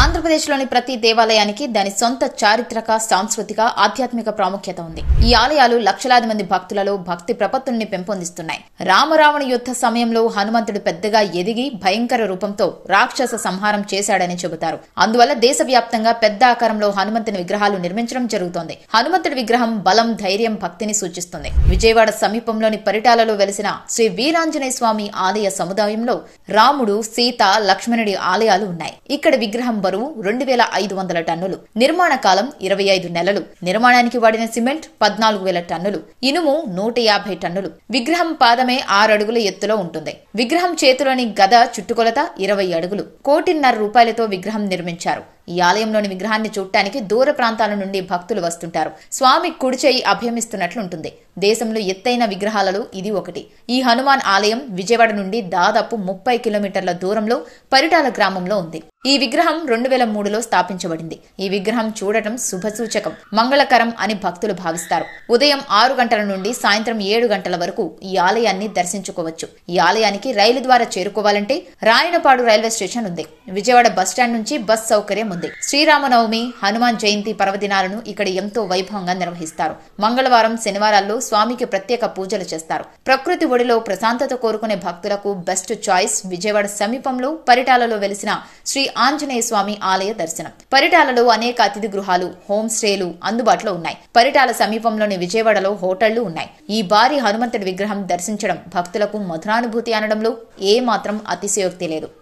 ఆంధ్రప్రదేశ్లోని ప్రతి దేవాలయానికి దాని సొంత చారిత్రక, సాంస్కృతిక, ఆధ్యాత్మిక ప్రాముఖ్యత ఉంది. ఈ ఆలయాలు లక్షలాది మంది భక్తులలో భక్తి ప్రపత్తుల్ని పెంపొందిస్తున్నాయి. రామరావణ యుద్ధ సమయంలో హనుమంతుడు పెద్దగా ఎదిగి భయంకర రూపంతో రాక్షస సంహారం చేశాడని చెబుతారు. అందువల్ల దేశవ్యాప్తంగా పెద్ద ఆకారంలో హనుమంతుని విగ్రహాలు నిర్మించడం జరుగుతోంది. హనుమంతుడి విగ్రహం బలం, ధైర్యం, భక్తిని సూచిస్తుంది. విజయవాడ సమీపంలోని పరిటాలలో వెలిసిన శ్రీ వీరాంజనేయ స్వామి ఆలయ సముదాయంలో రాముడు, సీత, లక్ష్మణుడి ఆలయాలు ఉన్నాయి. ఇక్కడ విగ్రహం బరువు 2500 టన్నులు, నిర్మాణ కాలం 25 నెలలు, నిర్మాణానికి వాడిన సిమెంట్ 14,000 టన్నులు, ఇనుము 150 టన్నులు. విగ్రహం పాదమే 6 అడుగుల ఎత్తులో ఉంటుంది. విగ్రహం చేతిలోని గద చుట్టుకొలత 20 అడుగులు. 1,50,00,000 రూపాయలతో విగ్రహం నిర్మించారు. ఈ ఆలయంలోని విగ్రహాన్ని చూడటానికి దూర ప్రాంతాల నుండి భక్తులు వస్తుంటారు. స్వామి కుడిచేయి అభయమిస్తున్నట్లుంటుంది. దేశంలో ఎత్తైన విగ్రహాలలో ఇది ఒకటి. ఈ హనుమాన్ ఆలయం విజయవాడ నుండి దాదాపు 30 కిలోమీటర్ల దూరంలో పరిటాల గ్రామంలో ఉంది. ఈ విగ్రహం 2003లో స్థాపించబడింది. ఈ విగ్రహం చూడటం శుభసూచకం, మంగళకరం అని భక్తులు భావిస్తారు. ఉదయం 6 గంటల నుండి సాయంత్రం 7 గంటల వరకు ఈ ఆలయాన్ని దర్శించుకోవచ్చు. ఈ ఆలయానికి రైలు ద్వారా చేరుకోవాలంటే రాయనపాడు రైల్వే స్టేషన్ ఉంది. విజయవాడ బస్టాండ్ నుంచి బస్ సౌకర్యం ఉంది. శ్రీరామనవమి, హనుమాన్ జయంతి పర్వదినాలను ఇక్కడ ఎంతో వైభవంగా నిర్వహిస్తారు. మంగళవారం, శనివారాల్లో స్వామికి ప్రత్యేక పూజలు చేస్తారు. ప్రకృతి ఒడిలో ప్రశాంతత కోరుకునే భక్తులకు బెస్ట్ చాయిస్ విజయవాడ సమీపంలో పరిటాలలో వెలిసిన శ్రీ ఆంజనేయ స్వామి ఆలయ దర్శనం. పరిటాలలో అనేక అతిథి గృహాలు, హోమ్ స్టేలు అందుబాటులో ఉన్నాయి. పరిటాల సమీపంలోని విజయవాడలో హోటళ్లు ఉన్నాయి. ఈ భారీ హనుమంతుడి విగ్రహం దర్శించడం భక్తులకు మధురానుభూతి అనడంలో ఏ మాత్రం అతిశయోక్తి లేదు.